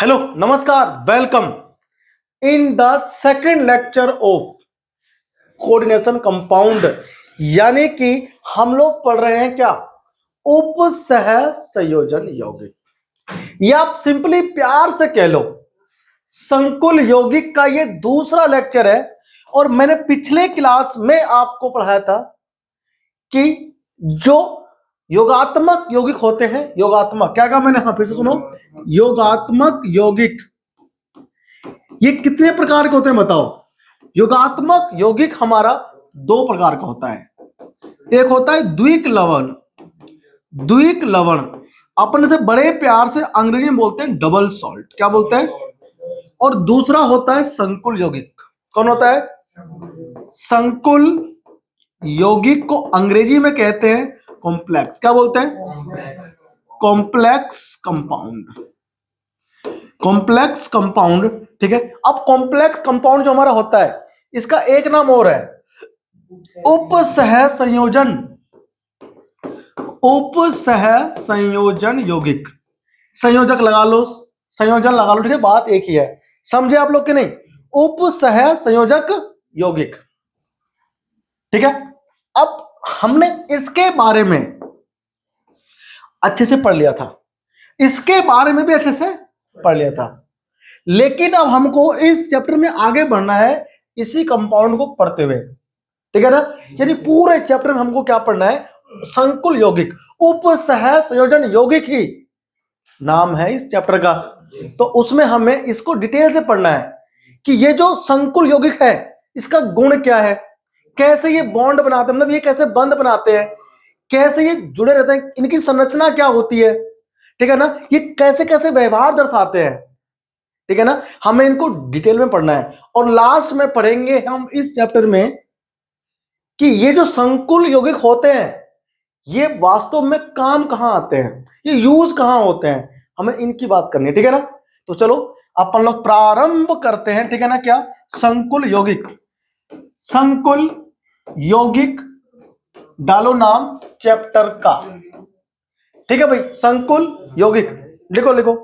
Hello नमस्कार welcome in the second lecture of coordination compound. यानी कि हम लोग पढ़ रहे हैं क्या, उपसह संयोजन यौगिक, या आप सिंपली प्यार से कह लो संकुल यौगिक का ये दूसरा लेक्चर है। और मैंने पिछले क्लास में आपको पढ़ाया था कि जो योगात्मक यौगिक होते हैं, योगात्मक क्या कहा मैंने, हाँ फिर से सुनो, योगात्मक यौगिक ये कितने प्रकार के होते हैं बताओ। योगात्मक यौगिक हमारा दो प्रकार का होता है। एक होता है द्विक लवण, द्विक लवण अपन से बड़े प्यार से अंग्रेजी में बोलते हैं डबल सॉल्ट, क्या बोलते हैं। और दूसरा होता है संकुल यौगिक। कौन होता है? संकुल यौगिक को अंग्रेजी में कहते हैं कॉम्प्लेक्स, क्या बोलते हैं? Complex compound, complex compound. ठीक है, अब कॉम्प्लेक्स कंपाउंड जो हमारा होता है इसका एक नाम और है उपसह संयोजन, उपसह संयोजन यौगिक। संयोजक लगा लो, संयोजन लगा लो, ठीक है, बात एक ही है, समझे आप लोग के नहीं? उपसह संयोजक यौगिक, ठीक है। अब हमने इसके बारे में अच्छे से पढ़ लिया था, इसके बारे में भी अच्छे से पढ़ लिया था, लेकिन अब हमको इस चैप्टर में आगे बढ़ना है इसी कंपाउंड को पढ़ते हुए, ठीक है ना। यानी पूरे चैप्टर में हमको क्या पढ़ना है? संकुल यौगिक, उपसह संयोजन यौगिक ही नाम है इस चैप्टर का। तो उसमें हमें इसको डिटेल से पढ़ना है कि ये जो संकुल यौगिक है इसका गुण क्या है, कैसे ये बॉन्ड बनाते हैं, मतलब ये कैसे बंध बनाते हैं, कैसे ये जुड़े रहते हैं, इनकी संरचना क्या होती है, ठीक है ना, ये कैसे कैसे व्यवहार दर्शाते हैं, ठीक है ना। हमें इनको डिटेल में पढ़ना है और लास्ट में पढ़ेंगे हम इस चैप्टर में कि ये जो संकुल यौगिक होते हैं ये वास्तव में काम कहां आते हैं, ये यूज कहां होते हैं, हमें इनकी बात करनी है, ठीक है ना। तो चलो अपन लोग प्रारंभ करते हैं, ठीक है ना। क्या? संकुल यौगिक, संकुल यौगिक डालो नाम चैप्टर का, ठीक है भाई। संकुल यौगिक लिखो लिखो,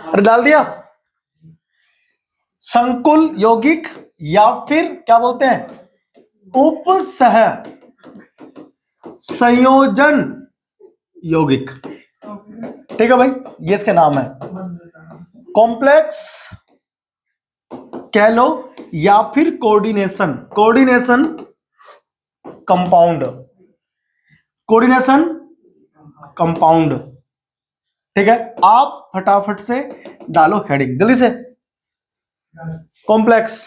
अरे डाल दिया। संकुल यौगिक या फिर क्या बोलते हैं, उपसह संयोजन यौगिक, ठीक है भाई, ये इसके नाम है। कॉम्प्लेक्स कह लो या फिर coordination, coordination compound, coordination compound, ठीक है। आप फटाफट से डालो हेडिंग जल्दी से, कॉम्प्लेक्स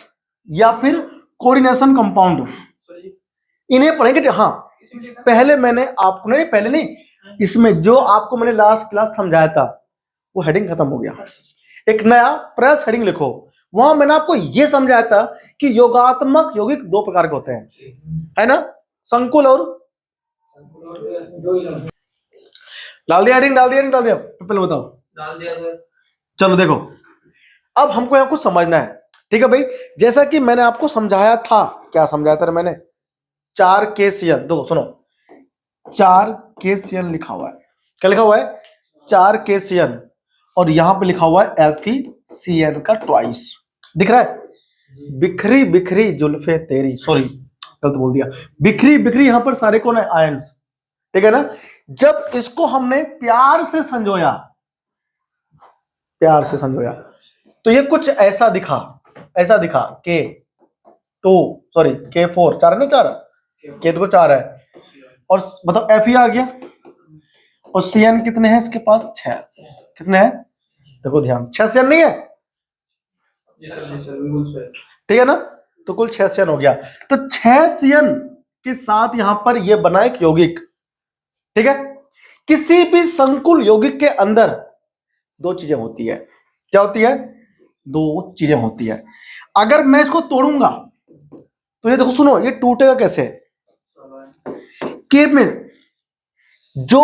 या फिर कोऑर्डिनेशन कंपाउंड, इन्हें पढ़ेंगे। हाँ पहले मैंने आपको, नहीं पहले नहीं, इसमें जो आपको मैंने लास्ट क्लास समझाया था वो हेडिंग खत्म हो गया, एक नया फ्रेश हेडिंग लिखो। वहां मैंने आपको यह समझाया था कि योगात्मक यौगिक दो प्रकार के होते हैं, है ना, संकुल और, डाल दिया हेडिंग, डाल दिया नहीं डाल दिया, पहले बताओ। डाल दिया सर। चलो देखो, अब हमको यहां कुछ समझना है, ठीक है भाई। जैसा कि मैंने आपको समझाया था, क्या समझाया था मैंने, 4 KCl, देखो सुनो, 4 KCl लिखा हुआ है, क्या लिखा हुआ है? 4 KCl, और यहां पे लिखा हुआ है FeCN का ट्वाइस, दिख रहा है? बिखरी बिखरी जुल्फे तेरी, सॉरी गलत बोल दिया, बिखरी बिखरी, यहां पर सारे कौन है? आयंस, ठीक है ना। जब इसको हमने प्यार से संजोया, प्यार से संजोया, तो ये कुछ ऐसा दिखा, ऐसा दिखा K2 सॉरी K4, 4 है ना, 4 K को 4 है, और मतलब Fe आ गया, और CN कितने हैं इसके पास? 6, कितने हैं देखो ध्यान, 6 CN नहीं है, ठीक है ना, तो कुल 6 CN हो गया। तो 6 CN के साथ यहां पर ये बना एक यौगिक, ठीक है। किसी भी संकुल यौगिक के अंदर दो चीजें होती है, क्या होती है? दो चीजें होती है। अगर मैं इसको तोड़ूंगा तो ये देखो, सुनो, ये टूटेगा कैसे? के में जो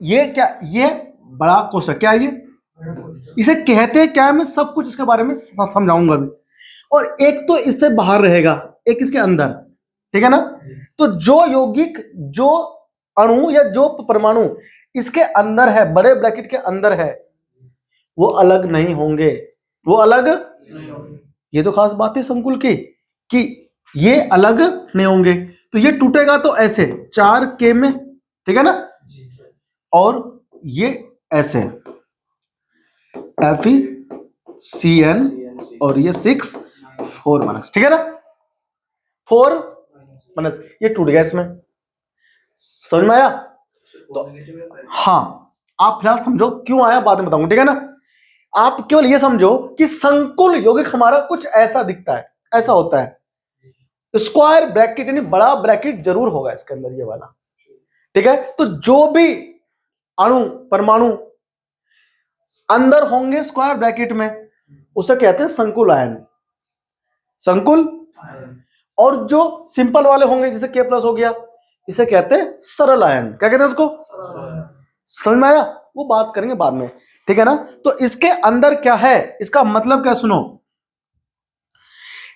ये क्या, ये बड़ा कोष्ठक, क्या है ये, इसे कहते हैं क्या है, मैं सब कुछ इसके बारे में समझाऊंगा अभी। और एक तो इससे बाहर रहेगा, एक इसके अंदर, ठीक है ना। तो जो यौगिक जो अणु या जो परमाणु इसके अंदर है, बड़े ब्रैकेट के अंदर है, वो अलग नहीं होंगे, वो अलग नहीं होंगे। ये तो खास बात है संकुल की कि ये अलग नहीं होंगे। तो ये टूटेगा तो ऐसे 4K में, ठीक है ना, और ये ऐसे FeCN और ये 6 4 माइनस, ठीक है ना, 4 माइनस, ये टूट गया इसमें। समझ में आया? तो हाँ, आप फिलहाल समझो क्यों आया, बाद में बताऊंगा, ठीक है ना। आप केवल ये समझो कि संकुल यौगिक हमारा कुछ ऐसा दिखता है, ऐसा होता है। स्क्वायर ब्रैकेट यानी बड़ा ब्रैकेट जरूर होगा इसके अंदर, ये वाला, ठीक है। तो जो भी अणु परमाणु अंदर होंगे स्क्वायर ब्रैकेट में, उसे कहते हैं संकुल आयन, संकुल। और जो सिंपल वाले होंगे जैसे K+ हो गया, इसे कहते हैं सरल आयन। क्या कहते हैं उसको? समझ में आया? वो बात करेंगे बाद में, ठीक है ना। तो इसके अंदर क्या है, इसका मतलब क्या, सुनो,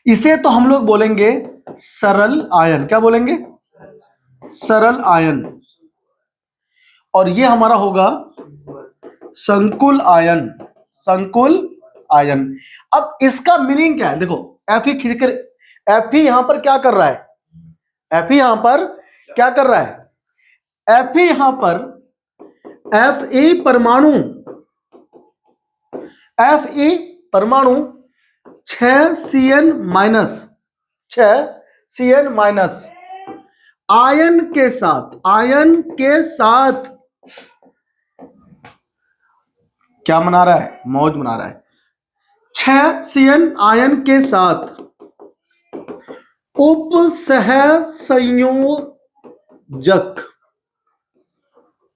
इसे तो हम लोग बोलेंगे सरल आयन। क्या बोलेंगे? सरल आयन। और ये हमारा होगा संकुल आयन, संकुल आयन। अब इसका मीनिंग क्या है, देखो Fe खींच कर, Fe यहां पर क्या कर रहा है, Fe यहां पर क्या कर रहा है, Fe यहां पर Fe परमाणु, Fe परमाणु 6Cn minus, 6Cn minus ion के साथ, आयन के साथ क्या मना रहा है, मौज मना रहा है। 6Cn आयन के साथ उपसह संयोजक।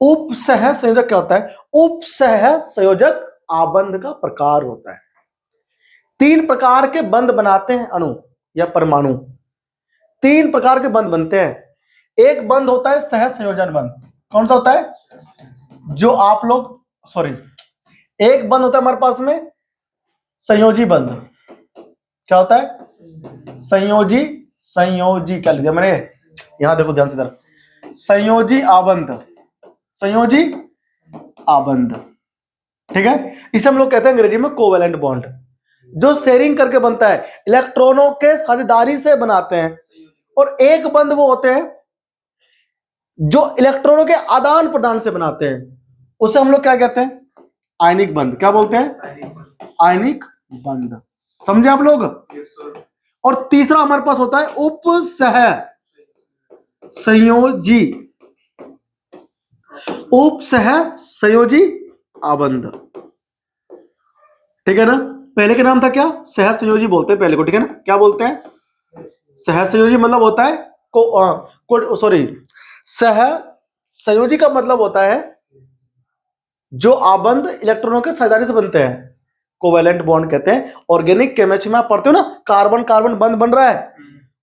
उपसह संयोजक क्या होता है? उपसह संयोजक आबंध का प्रकार होता है। 3 प्रकार के बंध बनाते हैं अणु या परमाणु, 3 प्रकार के बंध बनते हैं। एक बंध होता है सह संयोजन बंध। कौन सा होता है? जो आप लोग, सॉरी, एक बंध होता है हमारे पास में संयोजी बंध। क्या होता है? संयोजी, संयोजी क्या लिख दिया मैंने, यहां देखो ध्यान से इधर, संयोजी आबंध, संयोजी आबंध, ठीक है। इसे हम लोग कहते हैं अंग्रेजी में कोवेलेंट बॉन्ड, जो शेयरिंग करके बनता है, इलेक्ट्रॉनों के साझेदारी से बनाते हैं। और एक बंध वो होते हैं जो इलेक्ट्रॉनों के आदान प्रदान से बनाते हैं, उसे हम लोग क्या कहते हैं? आयनिक बंध। क्या बोलते हैं? आयनिक बंध। समझे आप लोग? और तीसरा हमारे पास होता है उपसह संयोजी, उपसह संयोजी आबंध, ठीक है ना। पहले का नाम था क्या? सह संयोजी बोलते हैं पहले को, ठीक है ना। क्या बोलते हैं? सह संयोजी मतलब होता है सॉरी, सह संयोजी का मतलब होता है जो आबंध इलेक्ट्रॉनों के साझेदारी से बनते हैं, कोवेलेंट बॉन्ड कहते हैं। ऑर्गेनिक केमिस्ट्री में आप पढ़ते हो ना, कार्बन कार्बन बंध बन रहा है,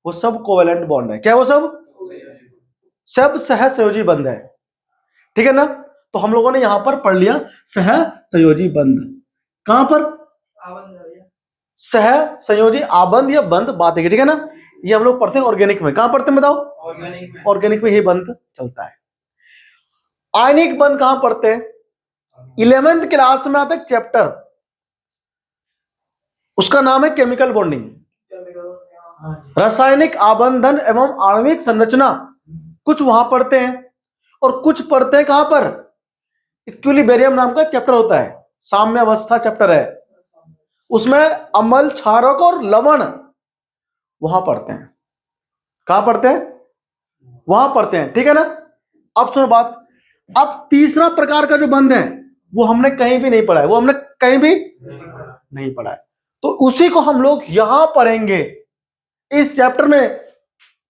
वो सब कोवेलेंट बॉन्ड है। क्या वो सब सह संयोजी बंध है, ठीक है ना। तो हम लोगों ने यहां पर पढ़ लिया सह संयोजी बंध। कहां पर? सह संयोजी आबंध या बंध बात है, ठीक है ना। ये हम लोग पढ़ते हैं ऑर्गेनिक में। कहां पढ़ते हैं बताओ? ऑर्गेनिक में ही बंध चलता है। आयनिक बंध कहां पढ़ते हैं? 11th क्लास में आता है चैप्टर, उसका नाम है केमिकल बॉन्डिंग, रासायनिक आबंधन एवं आणविक संरचना। कुछ वहां पढ़ते हैं और कुछ पढ़ते हैं कहां पर? इक्विलिब्रियम नाम का चैप्टर होता है, साम्य अवस्था चैप्टर है, उसमें अम्ल, क्षारक और लवण वहां पढ़ते हैं। कहां पढ़ते हैं? वहां पढ़ते हैं, ठीक है ना। अब सुनो बात, अब तीसरा प्रकार का जो बंध है वो हमने कहीं भी नहीं पढ़ा है, वो हमने कहीं भी नहीं पढ़ा है, तो उसी को हम लोग यहां पढ़ेंगे, इस चैप्टर में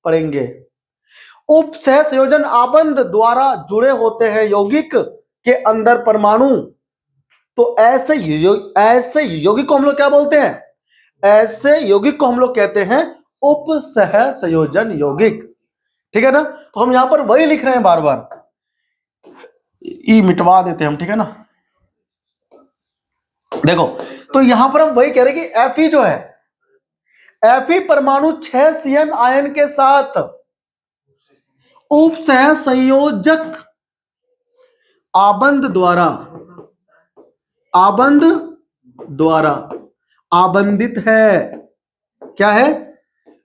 पढ़ेंगे। उपसह संयोजन आबंध द्वारा जुड़े होते हैं यौगिक के अंदर परमाणु, तो ऐसे यौगिक को हम लोग क्या बोलते हैं? ऐसे यौगिक को हम लोग कहते हैं उपसह संयोजन यौगिक, ठीक है ना। तो हम यहां पर वही लिख रहे हैं बार बार, ई मिटवा देते हैं हम, ठीक है ना। देखो, तो यहां पर हम वही कह रहे हैं कि Fe जो है, Fe परमाणु 6Cn आयन के साथ उपसह संयोजक आबंध द्वारा आबंधित है। क्या है?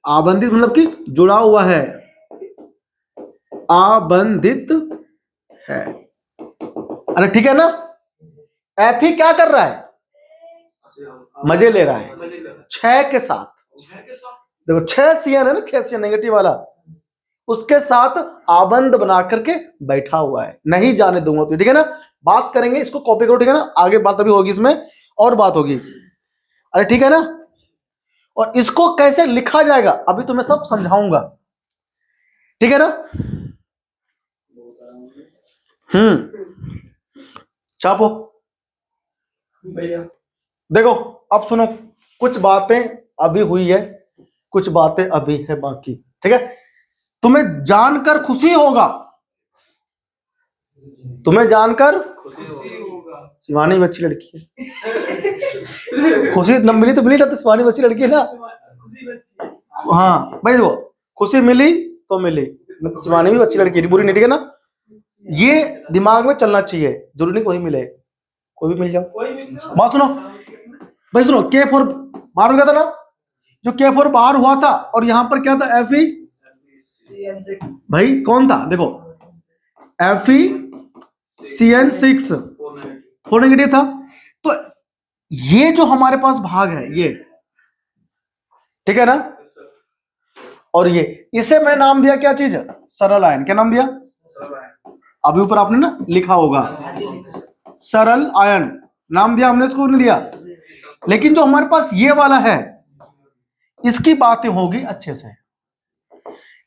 आबंधित मतलब कि जुड़ा हुआ है, आबंधित है। अरे ठीक है ना। एफ ही क्या कर रहा है? मजे ले रहा है 6 के साथ। देखो 6 सीएन है ना, 6 सीएन नेगेटिव वाला, उसके साथ आबंध बना करके बैठा हुआ है। नहीं जाने दूंगा तो, ठीक है ना। बात करेंगे, इसको कॉपी करो, ठीक है ना। आगे बात अभी होगी, इसमें और बात होगी। अरे ठीक है ना। और इसको कैसे लिखा जाएगा अभी तुम्हें सब समझाऊंगा, ठीक है ना। चापो देखो, अब सुनो, कुछ बातें अभी हुई है, कुछ बातें अभी है बाकी, ठीक है। तुम्हें जानकर खुशी होगा, तुम्हें जानकर शिवानी भी अच्छी लड़की है। खुशी न मिली तो मिली ना, तो शिवानी अच्छी लड़की है ना। हाँ भाई देखो, खुशी मिली तो मिली, मतलब शिवानी भी अच्छी लड़की है, बुरी नहीं, ठीक है ना। ये दिमाग में चलना चाहिए, जरूरी नहीं कोई मिले, कोई भी मिल जाओ। बात सुनो भाई, सुनो, K4 बाहर हो गया था ना। जो K4 बाहर हुआ था, और यहां पर क्या था? Fe भाई कौन था? देखो FeCN6 4 नेगेटिव था। तो ये जो हमारे पास भाग है ये, ठीक है ना। और ये, इसे मैं नाम दिया क्या चीज? सरल आयन। क्या नाम दिया? अभी ऊपर आपने ना लिखा होगा, सरल आयन नाम दिया हमने, इसको नहीं दिया। लेकिन जो हमारे पास ये वाला है, इसकी बातें होगी अच्छे से।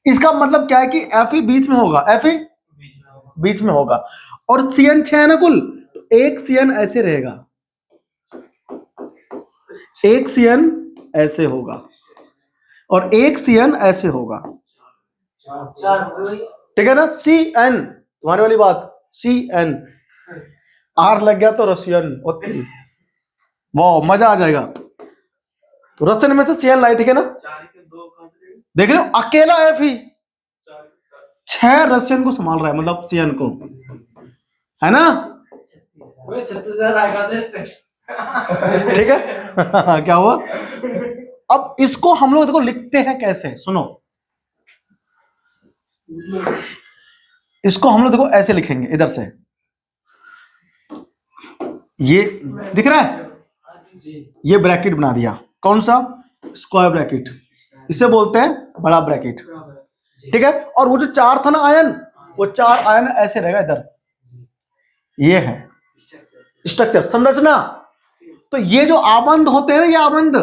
इसका मतलब क्या है कि Fe बीच में होगा, Fe बीच में होगा, और CN 6 है ना कुल, तो एक CN ऐसे रहेगा, एक CN ऐसे होगा, और एक CN ऐसे होगा, ठीक है ना। CN तुम्हारी वाली बात, CN R लग गया तो रशियन, वाह मजा आ जाएगा। तो रशियन में से CN लाई, ठीक है ना। देख रहे हो, अकेला Fe 6 रशियन को संभाल रहा है, मतलब CN को, है ना। ठीक है। क्या हुआ? अब इसको हम लोग देखो लिखते हैं कैसे, सुनो। इसको हम लोग देखो ऐसे लिखेंगे, इधर से ये दिख रहा है, ये ब्रैकेट बना दिया, कौन सा? स्क्वायर ब्रैकेट, इसे बोलते हैं बड़ा ब्रैकेट, ठीक है। और वो जो 4 था ना आयन, वो 4 आयन ऐसे रहेगा इधर, ये है स्ट्रक्चर, संरचना। तो ये जो आबंध होते हैं ना, ये आबंध,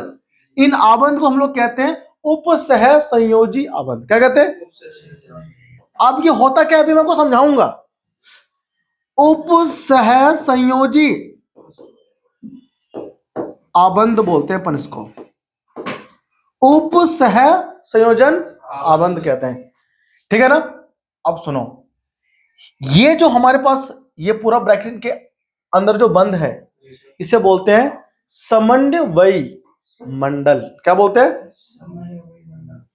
इन आबंध को हम लोग कहते हैं उपसह संयोजी आबंध। क्या कहते हैं? अब ये होता क्या है अभी मैं आपको समझाऊंगा। उपसह संयोजी आबंध बोलते हैं अपन इसको, उपसह संयोजन आबंध कहते हैं, ठीक है ना। अब सुनो, ये जो हमारे पास ये पूरा ब्रैकेट के अंदर जो बंध है, इसे बोलते हैं समन्वयी मंडल। क्या बोलते हैं?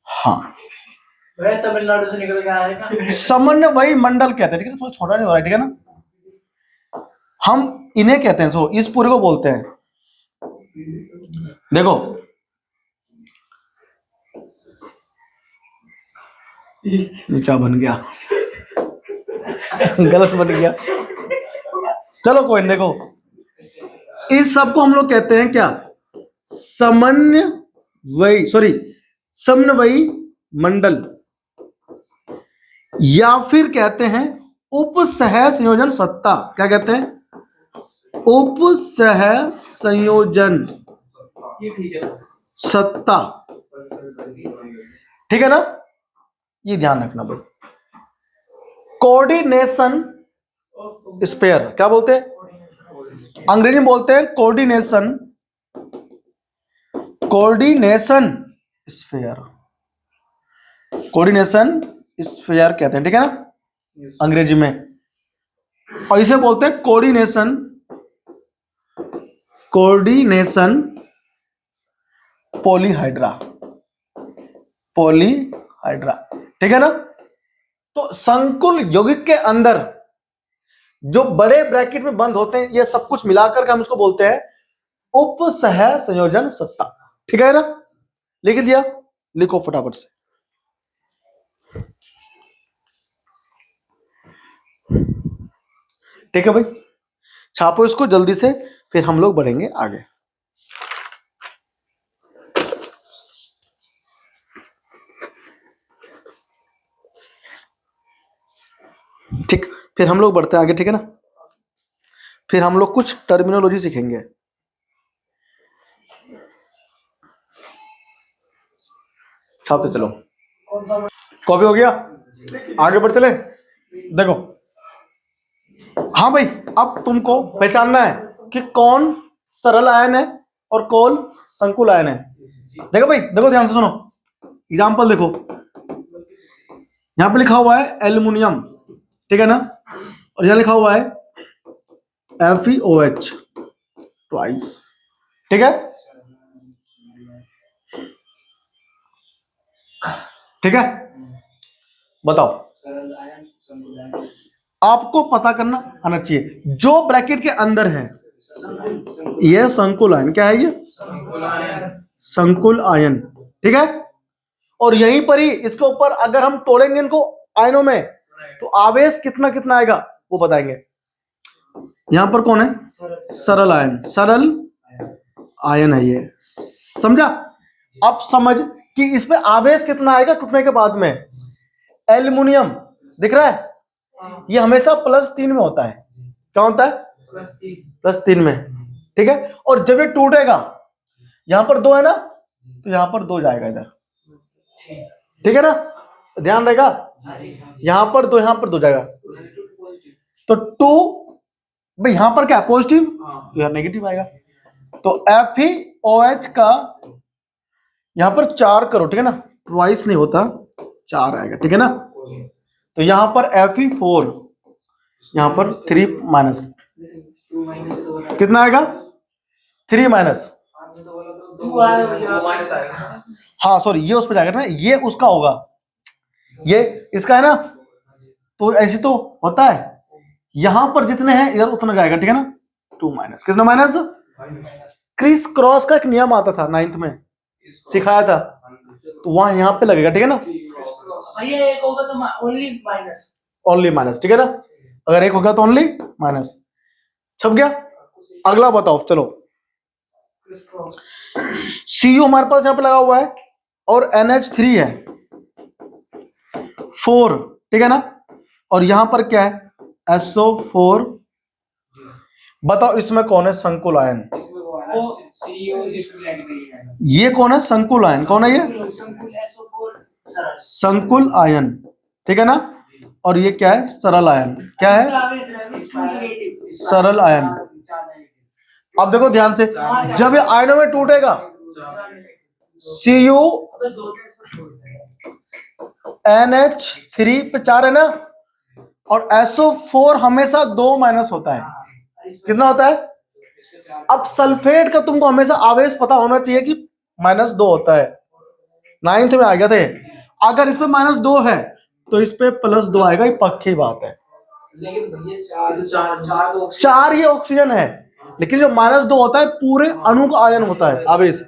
हाँ, तमिलनाडु से निकल के आया है। समन्वयी मंडल कहते हैं, ठीक है, थोड़ा छोटा नहीं हो रहा है, ठीक है ना। हम इन्हें कहते हैं, सो इस पूरे को बोलते हैं। देखो ये क्या बन गया? गलत बन गया, चलो कोई नहीं। देखो इस सब को हम लोग कहते हैं क्या? समन्वयी मंडल, या फिर कहते हैं उपसह संयोजन सत्ता। क्या कहते हैं? उपसह संयोजन सत्ता, ठीक है ना। ये ध्यान रखना भाई। कोऑर्डिनेशन स्पेयर क्या बोलते हैं? अंग्रेजी में बोलते हैं कोऑर्डिनेशन स्फीयर, कोऑर्डिनेशन स्फीयर कहते हैं, ठीक है ना, अंग्रेजी में। और इसे बोलते हैं कोऑर्डिनेशन पॉलीहाइड्रा, ठीक है ना। तो संकुल यौगिक के अंदर जो बड़े ब्रैकेट में बंद होते हैं, ये सब कुछ मिलाकर के हम उसको बोलते हैं उपसह संयोजन सत्ता। ठीक है ना, लिख दिया, लिखो फटाफट से। ठीक है भाई, छापो इसको जल्दी से, फिर हम लोग बढ़ेंगे आगे। ठीक, फिर हम लोग बढ़ते हैं आगे। ठीक है ना, फिर हम लोग कुछ टर्मिनोलॉजी सीखेंगे। छापते चलो, कॉपी हो गया, आगे बढ़ चले। देखो, हाँ भाई, अब तुमको पहचानना है कि कौन सरल आयन है और कौन संकुल आयन है। देखो भाई, देखो ध्यान से सुनो, एग्जाम्पल देखो, यहां पे लिखा हुआ है एल्युमिनियम, ठीक है ना, और यहां लिखा हुआ है FeOH ट्वाइस। ठीक है, ठीक है, बताओ, आपको पता करना आना चाहिए जो ब्रैकेट के अंदर है यह संकुल आयन। क्या है ये? संकुल आयन। ठीक है, और यहीं पर ही इसके ऊपर अगर हम तोड़ेंगे इनको आयनों में तो आवेश कितना कितना आएगा वो बताएंगे। यहां पर कौन है? सरल आयन, सरल आयन है ये, समझा? अब समझ कि इसमें आवेश कितना आएगा टूटने के बाद में। एल्युमिनियम दिख रहा है, ये हमेशा +3 में होता है। क्या होता है? +3 में। ठीक है, और जब ये टूटेगा, यहां पर 2 है ना, तो यहां पर 2 जाएगा इधर। ठीक है ना, ध्यान रहेगा, यहां पर 2, यहां पर 2 जाएगा, तो 2 भाई यहां पर क्या है? पॉजिटिव, तो यहां नेगेटिव आएगा। तो FeOH का यहां पर 4 करो, ठीक है ना, ट्वाइस नहीं होता, 4 आएगा। ठीक है ना, तो यहां पर Fe4, यहां पर 3 कितना आएगा? 3 हाँ सॉरी, ये उस पर जाएगा ना, ये उसका होगा, ये इसका है ना, तो ऐसे तो होता है, यहां पर जितने हैं इधर उतना जाएगा। ठीक है ना, 2 कितना माइनस? क्रिस क्रॉस का एक नियम आता था 9th में, सिखाया था, तो वहां यहां पे लगेगा। ठीक है ना, एक होगा तो ओनली माइनस। ठीक है ना, अगर एक हो गया तो ओनली माइनस। छप गया? अगला बताओ, चलो। Cu हमारे पास यहां पे लगा हुआ है और NH3 है 4, ठीक है ना, और यहां पर क्या है? SO4। बताओ इसमें कौन है संकुल आयन? ये कौन है संकुल आयन? कौन है ये? संकुल आयन। ठीक है ना, और ये क्या है? सरल आयन। क्या है? सरल आयन। अब देखो ध्यान से, जब ये आयनों में टूटेगा, Cu NH3 पे 4 है ना, और SO4 हमेशा 2- होता है। कितना होता है? अब सल्फेट का तुमको हमेशा आवेश पता होना चाहिए कि -2 होता है, 9th में आ गया थे। अगर इस पे -2 है तो इस पे +2 आएगा, ये पक्की बात है। लेकिन भैया 4 ये ऑक्सीजन है, लेकिन जो -2 होता है पूरे अणु का आयन होता है, आवेश।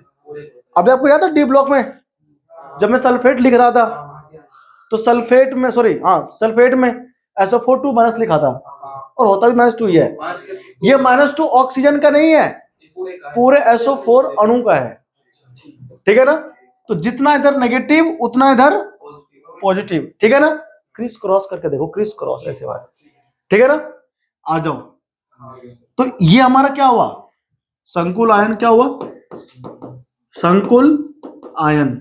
अभी आपको याद है डी ब्लॉक में जब मैं सल्फेट लिख रहा था, तो सल्फेट में सल्फेट में SO4 2- लिखा था, और होता भी -2 ही है। ये -2 ऑक्सीजन का नहीं है, पूरे SO4 अणु का है। ठीक है ना, तो जितना इधर नेगेटिव उतना इधर पॉजिटिव। ठीक है ना, क्रिस क्रॉस करके देखो, क्रिस क्रॉस ऐसे बात। ठीक है ना, आ जाओ। तो ये हमारा क्या हुआ? संकुल आयन। क्या हुआ? संकुल आयन।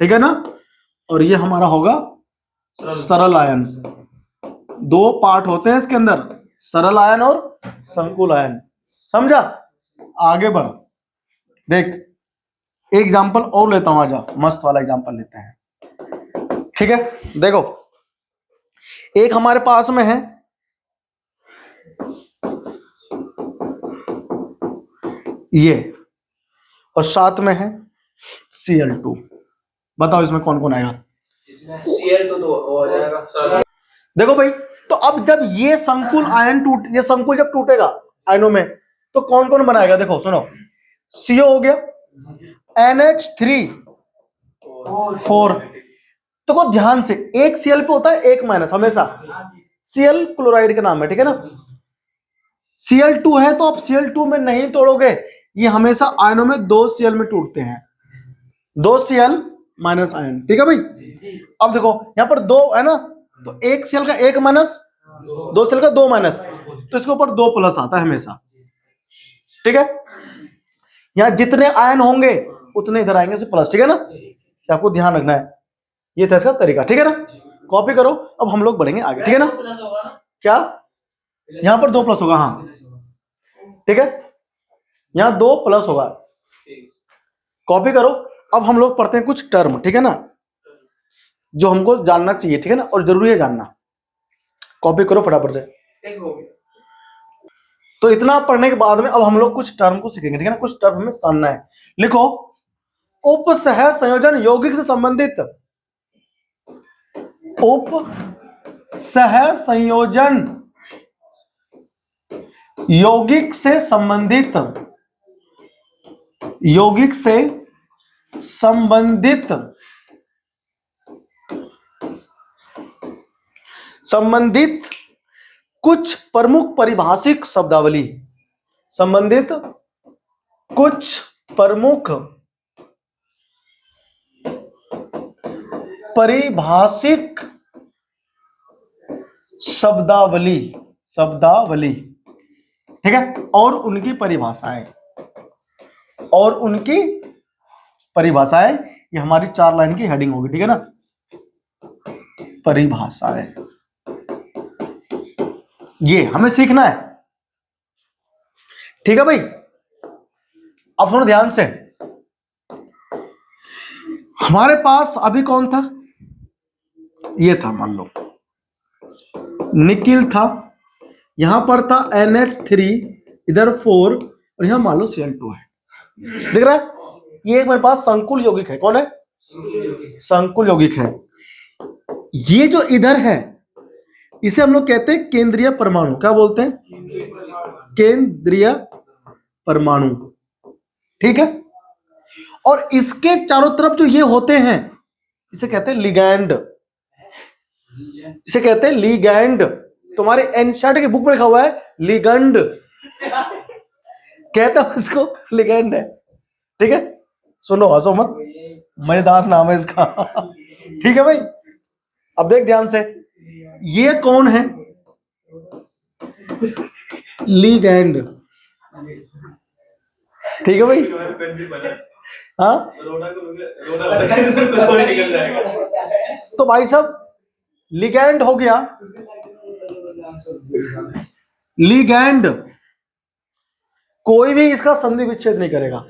ठीक है ना, और ये हमारा होगा सरल आयन। 2 पार्ट होते हैं इसके अंदर, सरल आयन और संकुल आयन। समझा? आगे बढ़, देख एक एग्जांपल और लेता हूं, आजा, मस्त वाला एग्जांपल लेते हैं। ठीक है, देखो एक हमारे पास में है ये, और साथ में है Cl2। बताओ इसमें कौन कौन आएगा? इसमें Cl2 तो हो जाएगा। देखो भाई, तो अब जब ये संकुल आयन ये संकुल जब टूटेगा आयनों में, तो कौन कौन बनाएगा? देखो सुनो, CO हो गया, NH3 4। तो को ध्यान से, एक Cl पे होता है एक माइनस हमेशा, Cl क्लोराइड का नाम है, ठीक है ना। Cl2 है तो आप Cl2 में नहीं तोड़ोगे, ये हमेशा आयनों में 2 Cl में टूटते हैं, 2 Cl माइनस आयन, ठीक है भाई। अब देखो यहां पर 2 है ना, तो एक Cl का एक माइनस, 2 Cl का 2 माइनस, तो इसके ऊपर 2 प्लस आता है हमेशा, ठीक है। यहां जितने आयन होंगे उतने इधर आएंगे प्लस, ठीक है ना, आपको ध्यान रखना है, ये था इसका तरीका, ठीक है ना। कॉपी करो, अब हम लोग बढ़ेंगे आगे, ठीक है ना। क्या यहां पर 2 प्लस होगा? हाँ ठीक है, यहां 2 प्लस होगा, कॉपी करो। अब हम लोग पढ़ते हैं कुछ टर्म, ठीक है ना, जो हमको जानना चाहिए, ठीक है ना, और जरूरी है जानना। कॉपी करो फटाफट से। तो इतना पढ़ने के बाद में अब हम लोग कुछ टर्म को सीखेंगे, ठीक है ना, कुछ टर्म हमें जानना है। लिखो, उपसह संयोजन यौगिक से संबंधित, उपसह संयोजन यौगिक से संबंधित, यौगिक से संबंधित, संबंधित कुछ प्रमुख परिभाषिक शब्दावली, संबंधित कुछ प्रमुख परिभाषिक शब्दावली, शब्दावली, ठीक है, और उनकी परिभाषाएं, और उनकी परिभाषाएं, ये हमारी 4 लाइन की हेडिंग होगी, ठीक है ना। परिभाषाएं, ये हमें सीखना है, ठीक है भाई। अब सुनो ध्यान से, हमारे पास अभी कौन था? ये था, मान लो निकिल था, यहां पर था NH3, इधर 4, और यहां मान लो Cl2 है, दिख रहा है? ये मेरे पास संकुल यौगिक है, कौन है? संकुल यौगिक है। ये जो इधर है इसे हम लोग कहते हैं केंद्रीय परमाणु, क्या बोलते हैं? केंद्रीय परमाणु, ठीक है। और इसके चारों तरफ जो ये होते हैं इसे कहते हैं लिगैंड, इसे कहते हैं लिगैंड। तुम्हारे एनसीईआरटी की बुक में लिखा हुआ है लिगंड, कहता हूं इसको लिगैंड है, ठीक है। सुनो, हंसो मत, मजेदार नाम है इसका ठीक है भाई। अब देख ध्यान से, ये कौन है? लिगैंड, ठीक है भाई। हाँ तो भाई साहब, लिगैंड हो गया, लिगैंड कोई भी इसका संधि विच्छेद नहीं करेगा,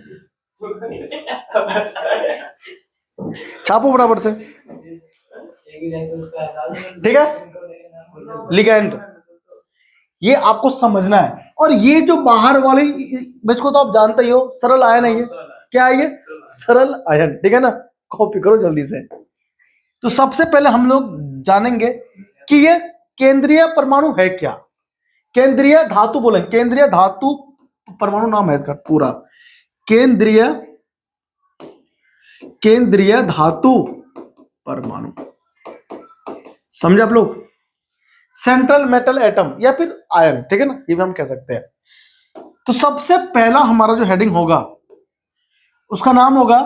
छापो बराबर से, ठीक है। लिगैंड, ये आपको समझना है। और ये जो बाहर वाली, इसको तो आप जानते ही हो, सरल आयन है ये, क्या है ये? सरल आयन, ठीक है ना। कॉपी करो जल्दी से। तो सबसे पहले हम लोग जानेंगे कि ये केंद्रीय परमाणु है क्या। केंद्रीय धातु बोलेंगे, केंद्रीय धातु परमाणु नाम है इसका पूरा, केंद्रीय, केंद्रीय धातु परमाणु, समझे आप लोग? सेंट्रल मेटल एटम या फिर आयन, ठीक है ना, ये भी हम कह सकते हैं। तो सबसे पहला हमारा जो हेडिंग होगा उसका नाम होगा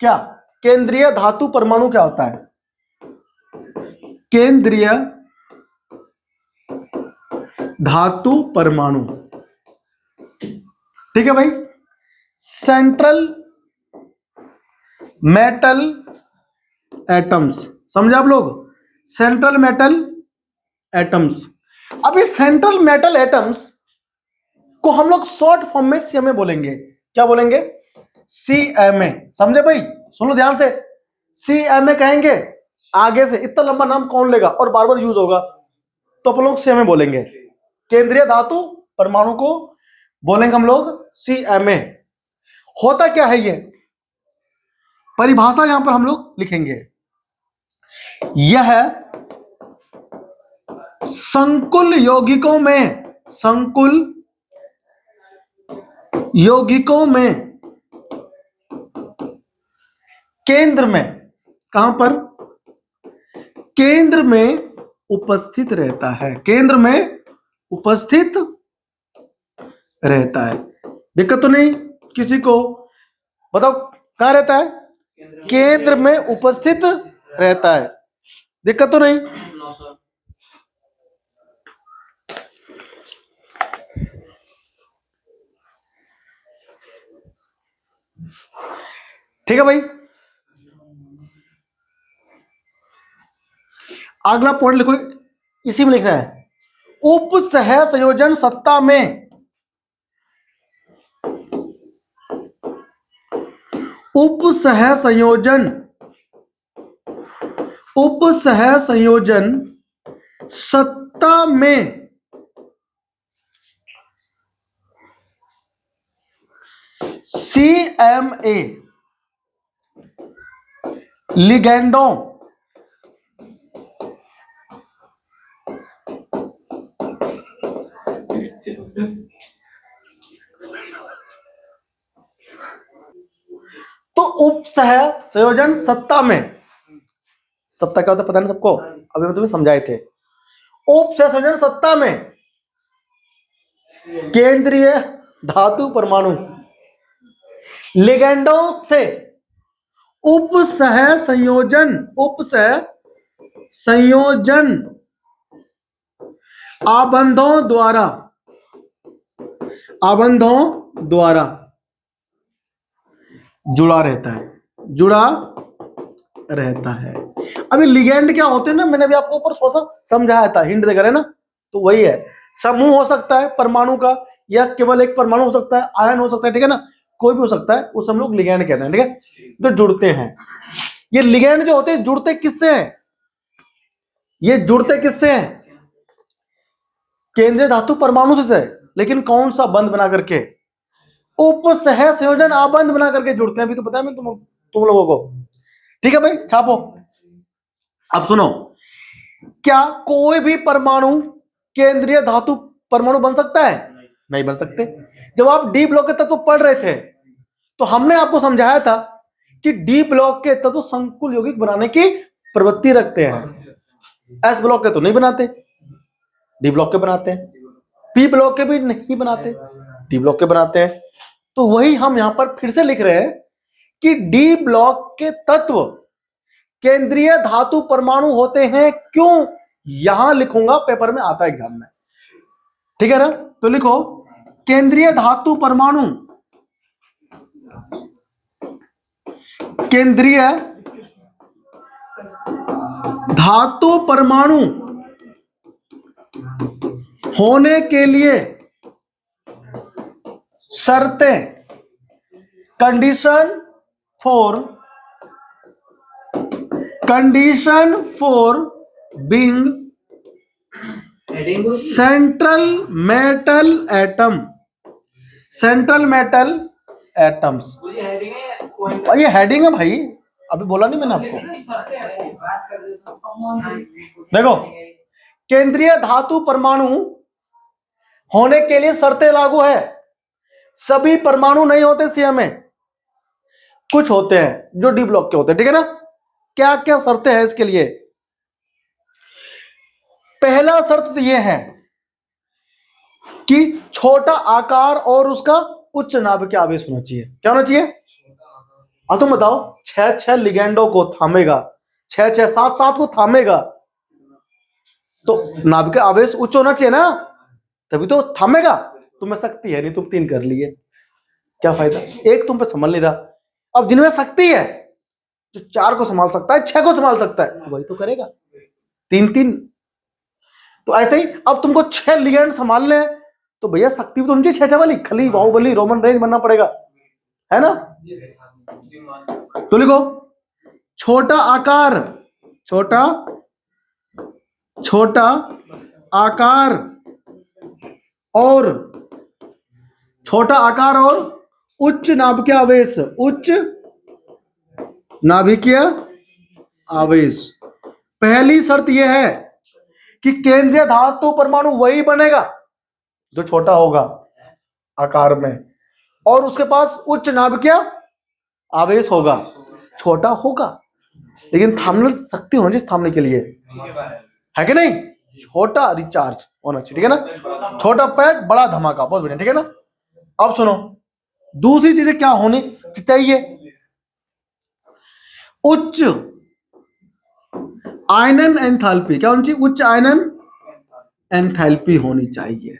क्या? केंद्रीय धातु परमाणु क्या होता है? केंद्रीय धातु परमाणु, ठीक है भाई। सेंट्रल मेटल एटम्स, समझे आप लोग? Central metal atoms. अब इस सेंट्रल मेटल एटम्स को हम लोग शॉर्ट फॉर्म में CMA बोलेंगे। क्या बोलेंगे? CMA, समझे भाई? सुन लो ध्यान से, CMA कहेंगे। आगे से इतना लंबा नाम कौन लेगा, और बार बार यूज होगा, तो अपन लोग CMA बोलेंगे। केंद्रीय धातु परमाणु को बोलेंगे हम लोग CMA। होता क्या है ये? परिभाषा यहां पर हम लोग लिखेंगे, यह संकुल यौगिकों में, संकुल यौगिकों में केंद्र में, कहां पर? केंद्र में उपस्थित रहता है, केंद्र में उपस्थित रहता है। दिक्कत तो नहीं किसी को? बताओ कहां रहता है? केंद्र में उपस्थित रहता है। दिक्कत तो नहीं? ठीक है भाई। अगला पॉइंट लिखो, इसी में लिखना है। उप सह संयोजन सत्ता में, उप सह संयोजन, उप सह संयोजन सत्ता में CMA लिगैंडों तो उप सह संयोजन सत्ता में, सत्ता क्या होता है पता नहीं सबको? अभी मैं तुम्हें समझाए थे। उप सह संयोजन सत्ता में केंद्रीय धातु परमाणु लिगैंडों से उप सह संयोजन, उप सह संयोजन आबंधों द्वारा, आबंधों द्वारा जुड़ा रहता है, जुड़ा रहता है। अभी लिगैंड क्या होते हैं ना, मैंने भी आपको ऊपर थोड़ा सा समझाया था, हिंट देकर, है ना? तो वही है, समूह हो सकता है परमाणु का, या केवल एक परमाणु हो सकता है, आयन हो सकता है, ठीक है ना? कोई भी हो सकता है, उसे हम लोग लिगैंड कहते हैं, ठीक है? तो जुड़ते हैं। ये लिगैंड जो होते हैं जुड़ते किससे हैं? ये जुड़ते किससे हैं? केंद्रीय धातु परमाणु से है, लेकिन कौन सा बंध बना करके? उप सह संयोजन आबंध बना करके जुड़ते हैं। अभी तो पता है मैं तुम लोगों को, ठीक है भाई? छापो। अब सुनो, क्या कोई भी परमाणु केंद्रीय धातु परमाणु बन सकता है? नहीं बन सकते। जब आप डी ब्लॉक के तत्व पढ़ रहे थे तो हमने आपको समझाया था कि डी ब्लॉक के तत्व संकुल यौगिक बनाने की प्रवृत्ति रखते हैं, एस ब्लॉक के तो नहीं बनाते, डी ब्लॉक के बनाते हैं। पी ब्लॉक के भी नहीं बनाते, डी ब्लॉक के बनाते हैं। तो वही हम यहां पर फिर से लिख रहे हैं कि डी ब्लॉक के तत्व केंद्रीय धातु परमाणु होते हैं। क्यों? यहां लिखूंगा, पेपर में आता है एग्जाम में, ठीक है ना? तो लिखो केंद्रीय धातु परमाणु, केंद्रीय धातु परमाणु होने के लिए शर्तें, condition for being central metal atom, central metal atoms. ये हेडिंग है भाई, अभी बोला नहीं मैंने आपको? देखो, केंद्रीय धातु परमाणु होने के लिए शर्तें लागू है। सभी परमाणु नहीं होते सीएम में, कुछ होते हैं जो डी ब्लॉक के होते हैं, ठीक है ना? क्या क्या शर्तें हैं इसके लिए? पहला शर्त तो यह है कि छोटा आकार और उसका उच्च नाभिकीय आवेश होना चाहिए। क्या होना चाहिए? अब तुम बताओ, 6 लिगैंडों को थामेगा, 6 7 को थामेगा, तो नाभिकीय आवेश उच्च होना चाहिए ना, तभी तो थामेगा। तुम्हें शक्ति है नहीं, तुम 3 कर लिए, क्या फायदा? एक तुम पे संभल नहीं रहा। अब जिनमें शक्ति है, जो 4 को संभाल सकता है, 6 को संभाल सकता है, वही तो करेगा 3 तो ऐसे ही अब तुमको 6 लिगैंड संभालने हैं, तो भैया शक्ति भी तो उनकी 6 वाली, खली बाहुबली रोमन रेंज बनना पड़ेगा, है ना? तो लिखो छोटा आकार, छोटा आकार और उच्च नाभिकीय आवेश, उच्च नाभिकीय आवेश। पहली शर्त यह है कि केंद्रीय धातु परमाणु वही बनेगा जो छोटा होगा आकार में और उसके पास उच्च नाभिकीय आवेश होगा, छोटा होगा लेकिन थामने शक्ति होनी चाहिए थामने के लिए, है कि नहीं? छोटा रिचार्ज होना चाहिए, ठीक है ना? छोटा पैक बड़ा धमाका, बहुत बढ़िया, ठीक है ना? अब सुनो, दूसरी चीजें क्या होनी चाहिए? उच्च आयनन एंथैल्पी, क्या होनी चाहिए? उच्च आयनन एंथैल्पी होनी चाहिए,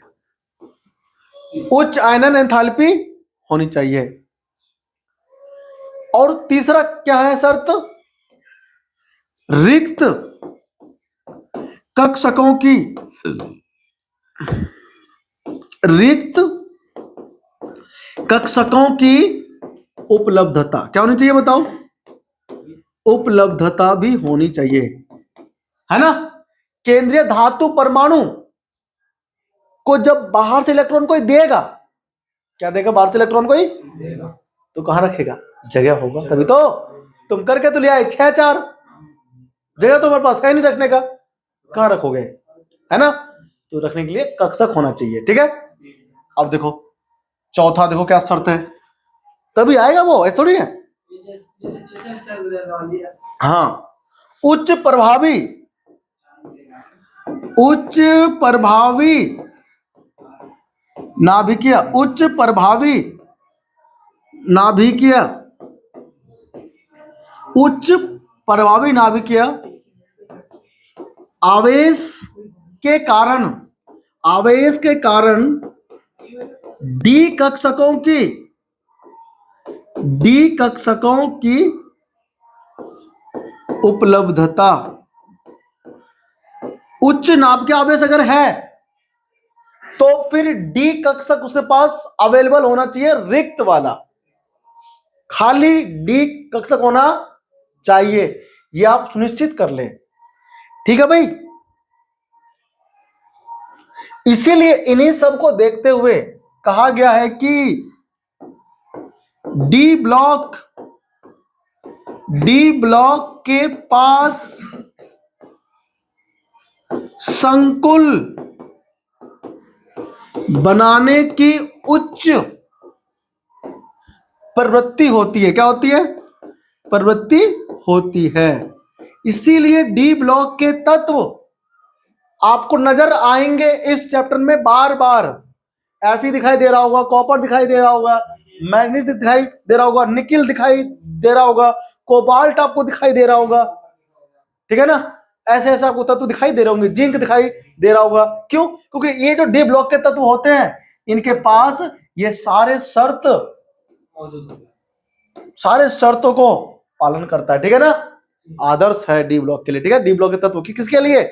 उच्च आयनन एंथैल्पी होनी चाहिए। और तीसरा क्या है शर्त? रिक्त कक्षकों की, रिक्त कक्षकों की उपलब्धता, क्या होनी चाहिए बताओ? उपलब्धता भी होनी चाहिए, है ना? केंद्रीय धातु परमाणु को जब बाहर से इलेक्ट्रॉन कोई देगा, क्या देगा? बाहर से इलेक्ट्रॉन कोई देगा तो कहां रखेगा? जगह होगा, तभी तो तुम करके तो लिया 6-4, जगह तो हमारे पास है नहीं रखने का, कहां रखोगे, है ना? तो रखने के लिए कक्षक होना चाहिए, ठीक है? अब देखो चौथा, देखो क्या शर्त है, तभी आएगा वो, ऐसा थोड़ी है। हाँ, उच्च प्रभावी, उच्च प्रभावी नाभिकीय, उच्च प्रभावी नाभिकीय, उच्च प्रभावी नाभिकीय आवेश के कारण, आवेश के कारण डी कक्षकों की, डी कक्षकों की उपलब्धता, उच्च नाभिकीय के आवेश अगर है तो फिर डी कक्षक उसके पास अवेलेबल होना चाहिए, रिक्त वाला, खाली डी कक्षक होना चाहिए, यह आप सुनिश्चित कर लें, ठीक है भाई? इसीलिए इन्हीं सब को देखते हुए कहा गया है कि डी ब्लॉक, डी ब्लॉक के पास संकुल बनाने की उच्च प्रवृत्ति होती है, क्या होती है? प्रवृत्ति होती है। इसीलिए डी ब्लॉक के तत्व आपको नजर आएंगे इस चैप्टर में बार बार, Fe दिखाई दे रहा होगा, कॉपर दिखाई दे रहा होगा, मैग्नीज दिखाई दे रहा होगा, निकिल दिखाई दे रहा होगा, कोबाल्ट आपको दिखाई दे रहा होगा, ठीक है ना? ऐसे ऐसे आपको तत्व दिखाई दे रहे होंगे, जिंक दिखाई दे रहा होगा, क्यों? क्योंकि ये जो डी ब्लॉक के तत्व होते हैं इनके पास ये सारे शर्त, सारे शर्तों को पालन करता है, ठीक है ना? आदर्श है डी ब्लॉक के लिए, ठीक है? डी ब्लॉक के तत्व की किसके लिए?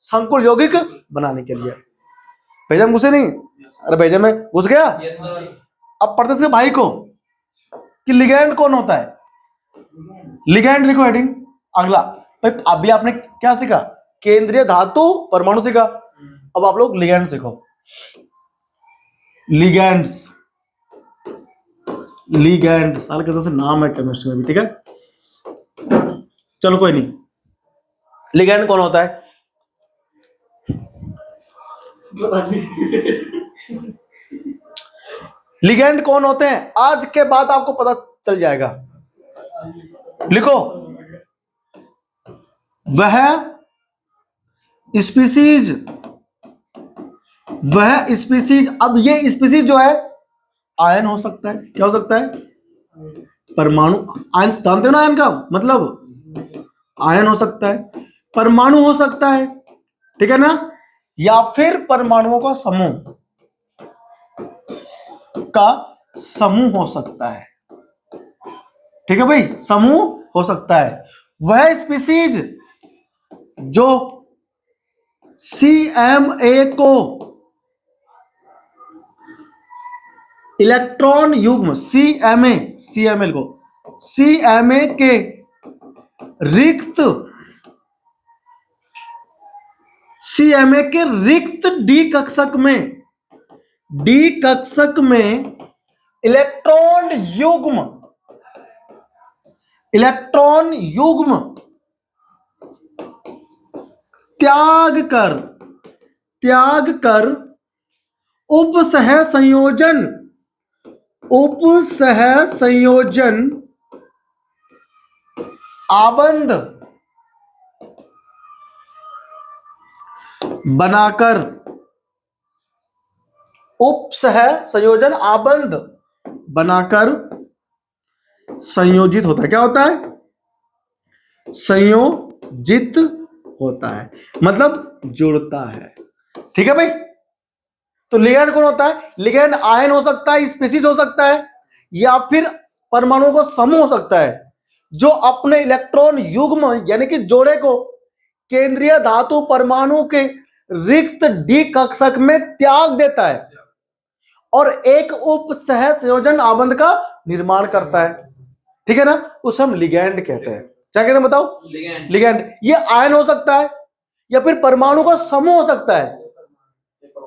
संकुल यौगिक बनाने के लिए। भेजा में घुसे नहीं? अरे भेजा में घुस गया। अब पढ़ते थे भाई को कि लिगैंड कौन होता है, लिगैंड लिखो हेडिंग। अगला भाई, अभी आपने क्या सीखा? केंद्रीय धातु परमाणु सीखा, अब आप लोग लिगैंड सीखो, लिगैंड्स, लिगैंड साल के तरह से नाम है केमिस्ट्री में भी, ठीक है? चलो कोई नहीं, लिगैंड कौन होता है? लिगैंड कौन होते हैं आज के बाद आपको पता चल जाएगा, लिखो। वह स्पीसीज, वह स्पीसीज, अब ये स्पीसीज जो है आयन हो सकता है, क्या हो सकता है? परमाणु। आयन जानते हो ना, आयन का मतलब आयन हो सकता है, परमाणु हो सकता है, ठीक है ना? या फिर परमाणुओं का समूह हो सकता है, ठीक है भाई? समूह हो सकता है। वह स्पीसीज जो CMA को इलेक्ट्रॉन युग्म, CMA को CMA के रिक्त, CMA के रिक्त डी कक्षक में, डी कक्षक में इलेक्ट्रॉन युग्म, इलेक्ट्रॉन युग्म त्याग कर, त्याग कर उपसह संयोजन आबंध बनाकर, उपसह संयोजन आबंध बनाकर संयोजित होता है। क्या होता है? संयोजित होता है, मतलब जुड़ता है। ठीक है भाई। तो लिगैंड कौन होता है? लिगैंड आयन हो सकता है, स्पीसीज हो सकता है, या फिर परमाणु का समूह हो सकता है, जो अपने इलेक्ट्रॉन युग्म यानी कि जोड़े को केंद्रीय धातु परमाणु के रिक्त डी कक्षक में त्याग देता है और एक उपसह संयोजन आबंध का निर्माण करता है। ठीक है ना? उसे हम लिगैंड कहते हैं। क्या कहते हैं बताओ? लिगैंड। ये आयन हो सकता है या फिर परमाणु का समूह हो सकता है,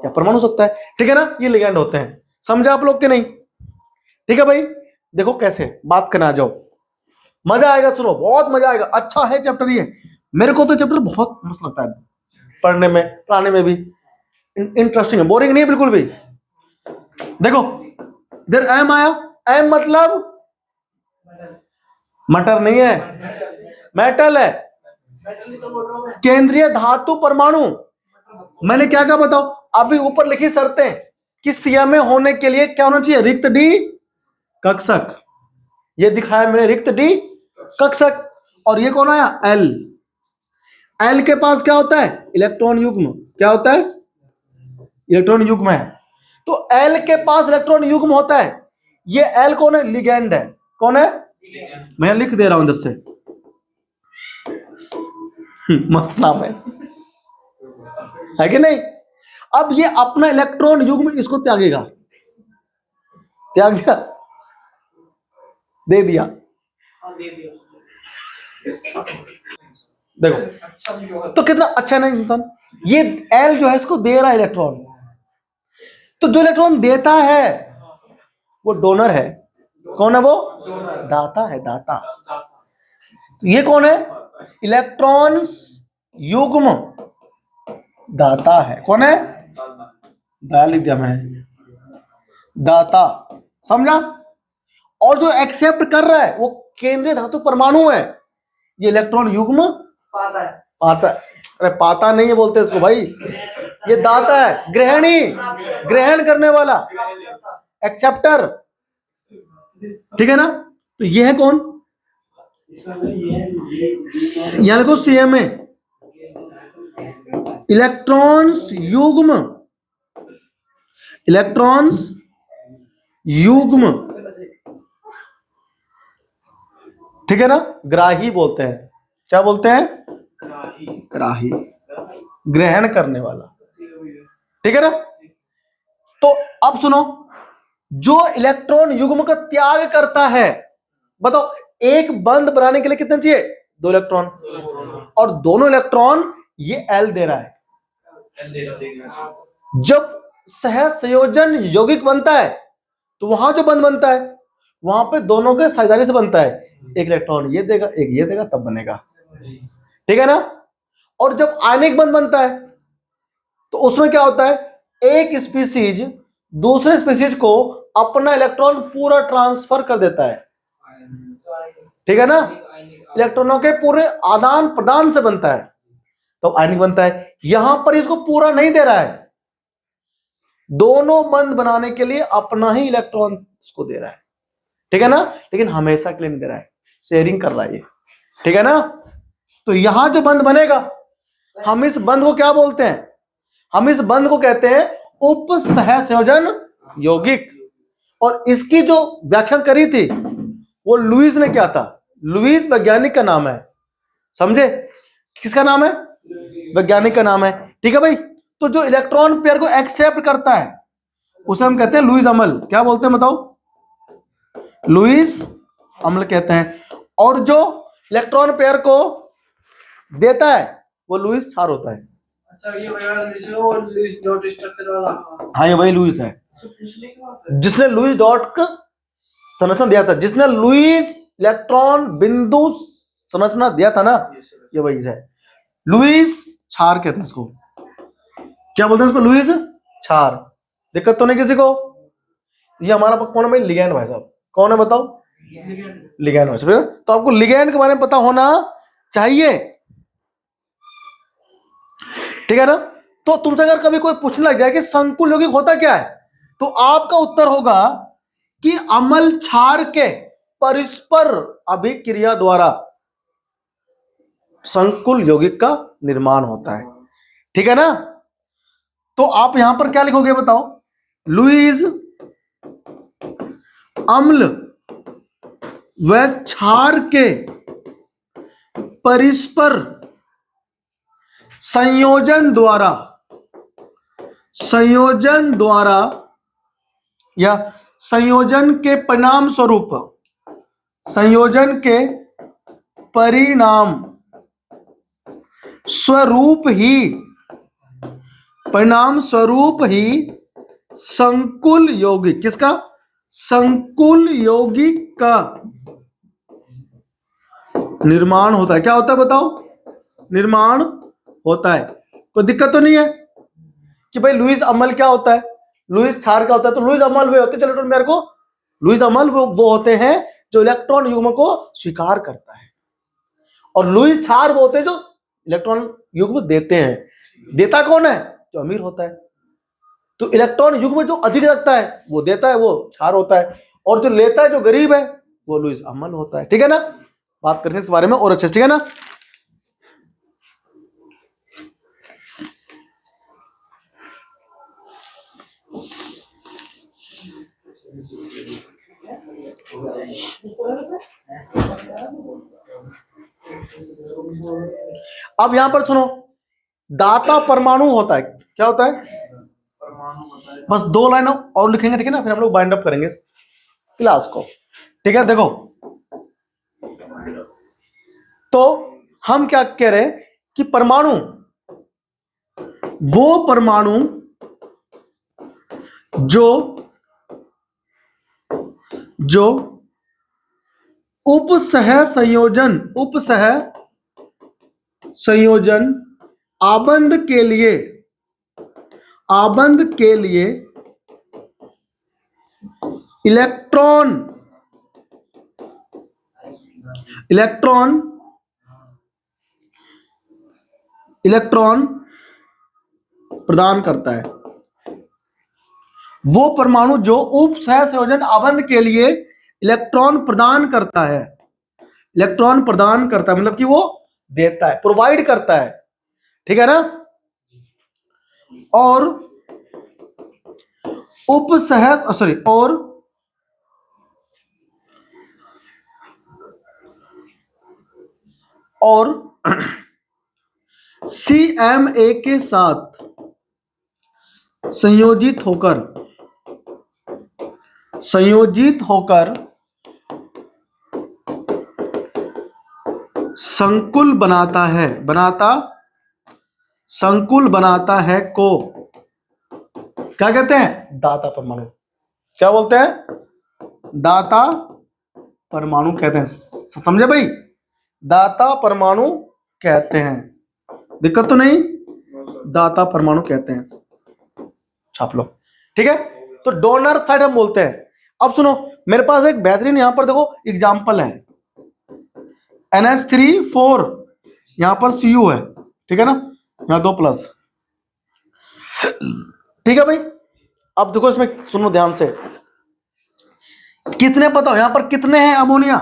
या परमाणु हो सकता है। ठीक है ना? ये लिगैंड होते हैं। समझे आप लोग के नहीं? ठीक है भाई। देखो कैसे बात करना, आ जाओ, मजा आएगा। सुनो, बहुत मजा आएगा। अच्छा है चैप्टर ये। मेरे को तो चैप्टर बहुत मस्त लगता है पढ़ने में, पढ़ाने में भी इंटरेस्टिंग है, बोरिंग नहीं है बिल्कुल भी। देखो, देर एम आया। एम मतलब मटर नहीं है, मेटल है, केंद्रीय धातु परमाणु। मैंने क्या क्या बताओ? अभी ऊपर लिखी शर्तें कि सीएमए होने के लिए क्या होना चाहिए? रिक्त डी कक्षक। ये दिखाया मैंने, रिक्त डी कक्षक। और ये कौन आया? एल। एल के पास क्या होता है? इलेक्ट्रॉन युग्म। क्या होता है? इलेक्ट्रॉन युग्म है। तो एल के पास इलेक्ट्रॉन युग्म होता है। ये एल कौन है? लिगैंड है। कौन है? मैं लिख दे रहा हूं इधर से। मस्त नाम है कि नहीं? अब ये अपना इलेक्ट्रॉन युग्म इसको त्यागेगा। त्याग दिया, दे दिया। देखो तो कितना अच्छा नहीं इंसान। ये एल जो है इसको दे रहा है इलेक्ट्रॉन। तो जो इलेक्ट्रॉन देता है वो डोनर है। कौन है वो? दाता है, दाता। तो ये कौन है? इलेक्ट्रॉन्स युग्म दाता है। कौन है? दाल लिख दिया मैंने, दाता। समझा? और जो एक्सेप्ट कर रहा है वो केंद्रीय धातु परमाणु है। ये इलेक्ट्रॉन युग्म पाता है। अरे पाता नहीं है बोलते इसको भाई, ये दाता है, ग्रहणी, ग्रहण करने वाला, एक्सेप्टर। ठीक है ना? तो ये है कौन? यानी को सीएमए, इलेक्ट्रॉन्स युग्म, इलेक्ट्रॉन्स युग्म। ठीक है ना? ग्राही बोलते हैं। क्या बोलते हैं? ग्राही, ग्रहण करने वाला। ठीक है ना? तो अब सुनो, जो इलेक्ट्रॉन युग्म का त्याग करता है, बताओ एक बंध बनाने के लिए कितने चाहिए? 2 इलेक्ट्रॉन। और दोनों इलेक्ट्रॉन ये एल दे रहा है। जब सह संयोजन यौगिक बनता है तो वहां जो बंध बनता है वहां पे दोनों के साझेदारी से बनता है। एक इलेक्ट्रॉन ये देगा, एक ये देगा, तब बनेगा। ठीक है ना? और जब आयनिक बंध बनता है तो उसमें क्या होता है? एक स्पीसीज दूसरे स्पीसीज को अपना इलेक्ट्रॉन पूरा ट्रांसफर कर देता है। ठीक है ना? इलेक्ट्रॉनों के पूरे आदान प्रदान से बनता है तो आयनिक बनता है। यहां पर इसको पूरा नहीं दे रहा है, दोनों बंध बनाने के लिए अपना ही इलेक्ट्रॉन इसको दे रहा है। ठीक है ना? लेकिन हमेशा के लिए नहीं दे रहा है, शेयरिंग कर रहा है ये। ठीक है ना? तो यहां जो बंध बनेगा, हम इस बंध को क्या बोलते हैं? हम इस बंध को कहते हैं उपसह संयोजन यौगिक। और इसकी जो व्याख्या करी थी वो लुईस ने किया था। लुईस वैज्ञानिक का नाम है। समझे? किसका नाम है? वैज्ञानिक का नाम है। ठीक है भाई। तो जो इलेक्ट्रॉन पेयर को एक्सेप्ट करता है उसे हम कहते हैं लुईस अम्ल। क्या बोलते हैं बताओ? लुईस अम्ल कहते हैं। और जो इलेक्ट्रॉन पेयर को देता है वो लुईस क्षार होता है। अच्छा, ये लुईस डॉट स्ट्रक्चर वाला। हाँ, ये वही लुईस है जिसने लुईस डॉट का संरचना दिया था, जिसने लुईस इलेक्ट्रॉन बिंदु संरचना दिया था ना, ये वही है। लुईस क्षार कहते हैं इसको। क्या बोलते हैं उसको? लुईस क्षार। दिक्कत तो नहीं किसी को? ये हमारा कौन है भाई? लिगैंड भाई साहब। कौन है बताओ? लिगैंड भाई साहब। तो आपको लिगैंड के बारे में पता होना चाहिए, ठीक है ना? तो तुमसे अगर कभी कोई पूछने लग जाए कि संकुल यौगिक होता क्या है, तो आपका उत्तर होगा कि अम्ल क्षार के परस्पर अभिक्रिया द्वारा संकुल यौगिक का निर्माण होता है, ठीक है ना? तो आप यहां पर क्या लिखोगे बताओ? लुईस अम्ल व क्षार के परस्पर संयोजन द्वारा या संयोजन के परिणाम स्वरूप ही संकुल यौगिक, किसका? संकुल यौगिक का निर्माण होता है। क्या होता है बताओ? निर्माण होता है। कोई दिक्कत तो नहीं है कि भाई लुईस अम्ल क्या होता है, लुईस क्षार क्या होता है? तो लुईस अम्ल वे होते हैं, चलो मेरे को, लुईस अम्ल वो होते हैं जो इलेक्ट्रॉन युग्म को स्वीकार करता है, और लुईस क्षार वो होते हैं जो इलेक्ट्रॉन युग्म देते हैं। देता कौन है? जो अमीर होता है। तो इलेक्ट्रॉन युग्म जो अधिक रखता है वो देता है, वो क्षार होता है, और जो लेता है, जो गरीब है, वो लुईस अम्ल होता है, ठीक है ना? बात करेंगे इसके बारे में और अच्छे से, ठीक है ना? अब यहां पर सुनो, दाता परमाणु होता है। क्या होता है? बस 2 लाइन और लिखेंगे, ठीक है ना? फिर हम लोग बाइंड अप करेंगे क्लास को, ठीक है? देखो, तो हम क्या कह रहे हैं कि परमाणु, वो परमाणु जो उपसह संयोजन आबंध के लिए इलेक्ट्रॉन प्रदान करता है। वो परमाणु जो उपसह संयोजन आबंध के लिए इलेक्ट्रॉन प्रदान करता है, मतलब कि वो देता है, प्रोवाइड करता है, ठीक है ना? और CMA के साथ संयोजित होकर संकुल बनाता है को क्या कहते हैं? दाता परमाणु। क्या बोलते हैं? दाता परमाणु कहते हैं। समझे भाई? दाता परमाणु कहते हैं, दिक्कत तो नहीं? दाता परमाणु कहते हैं, छाप लो, ठीक है? तो डोनर साइड हम बोलते हैं। अब सुनो, मेरे पास एक बेहतरीन यहां पर देखो एग्जांपल है, NH3 4, यहां पर Cu है, ठीक है ना? यहां 2+, ठीक है भाई? अब देखो इसमें सुनो ध्यान से, कितने पता हो यहां पर कितने हैं अमोनिया?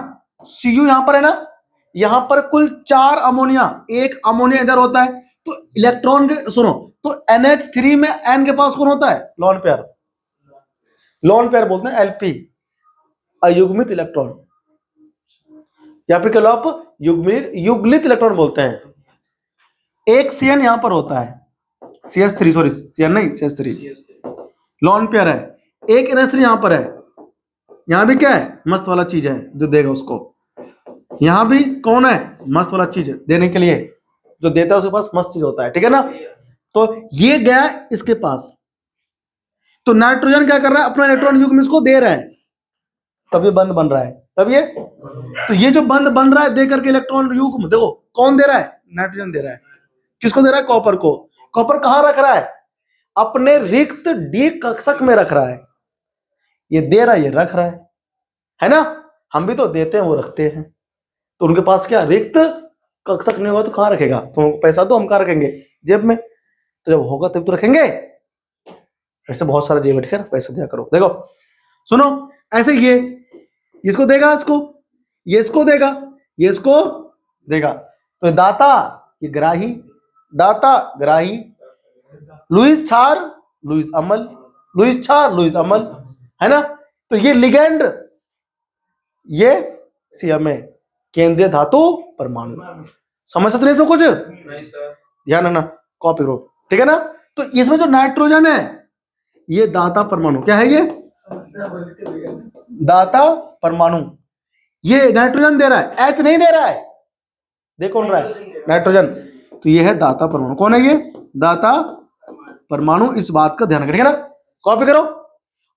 Cu यहां पर है ना, यहां पर कुल 4 अमोनिया, एक अमोनिया इधर होता है। तो इलेक्ट्रॉन के सुनो, तो NH3 में N के पास कौन होता है? लोन पेयर बोलते हैं, LP, अयुग्मित इलेक्ट्रॉन, या फिर कह लो आप युगलित इलेक्ट्रॉन बोलते हैं। एक CN यहां पर होता है, CH3, सॉरी CN नहीं, CH3 लोन पेयर है। एक NH3 यहां पर है, यहां भी क्या है? मस्त वाला चीज है जो देगा उसको। यहां भी कौन है? मस्त वाला चीज है देने के लिए, जो देता है उसके पास मस्त चीज होता है, ठीक है ना? तो ये गया इसके पास, तो नाइट्रोजन क्या कर रहा है? अपना इलेक्ट्रॉन युग्म इसको दे रहा है, तब ये बंद बन रहा है, तो ये जो बंद बन रहा है दे करके इलेक्ट्रॉन युग्म, देखो कौन दे रहा है? नाइट्रोजन दे रहा है। किसको दे रहा है? कॉपर को। कॉपर कहां रख रहा है? अपने रिक्त डी कक्षक में रख रहा है। ये दे रहा है, ये रख रहा है ना। हम भी तो देते हैं, वो रखते हैं। तो उनके पास क्या रिक्त कक्षक नहीं होगा तो कहां रखेगा? तो पैसा तो हम कहां रखेंगे? जेब में। तो जब होगा तब तो रखेंगे। ऐसे बहुत सारा जेब है, पैसा दिया करो। देखो सुनो, ऐसे ये इसको देगा, ये इसको देगा, ये इसको देगा। तो दाता, ये ग्राही, दाता ग्राही, लुईस छार लुईस अमल, लुईस छार लुईस अमल, है ना। तो ये लिगेंड, ये सीएमए, केंद्रीय धातु परमाणु। समझ सकते हैं इसमें कुछ? ध्यान रखना, कॉपी करो, ठीक है ना। तो इसमें जो नाइट्रोजन है, ये दाता परमाणु, क्या है ये? दाता परमाणु। ये नाइट्रोजन दे रहा है, एच नहीं दे रहा है। देखो कौन रहा है? नाइट्रोजन। तो ये है दाता परमाणु। कौन है ये? दाता परमाणु। इस बात का ध्यान रखें, ठीक है ना। कॉपी करो।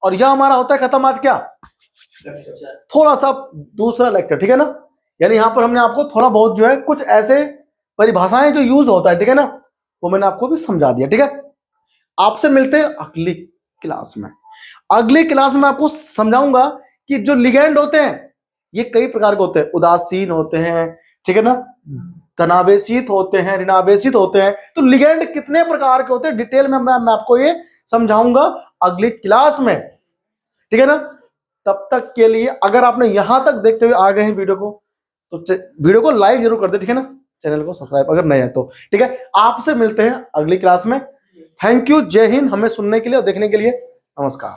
और यह हमारा होता है खत्म आज क्या? थोड़ा सा दूसरा लेक्चर, ठीक है ना। यानी यहां पर हमने आपको थोड़ा बहुत जो है कुछ ऐसे परिभाषाएं जो यूज होता है, ठीक है ना, वो मैंने आपको भी समझा दिया, ठीक है। आपसे मिलते हैं अगली क्लास में। अगली क्लास में मैं आपको समझाऊंगा कि जो लिगेंड होते हैं ये कई प्रकार के होते हैं। उदासीन होते हैं, ठीक है ना, धनावेशित होते हैं, ऋणावेशित होते हैं। तो लिगेंड कितने प्रकार के होते हैं, डिटेल में मैं आपको ये समझाऊंगा अगली क्लास में, ठीक है ना। तब तक के लिए अगर आपने यहां तक देखते हुए आ गए हैं वीडियो को, तो वीडियो को लाइक जरूर कर दे, ठीक है ना। चैनल को सब्सक्राइब अगर नए हैं तो, ठीक है। आपसे मिलते हैं अगली क्लास में। थैंक यू, जय हिंद। हमें सुनने के लिए और देखने के लिए नमस्कार।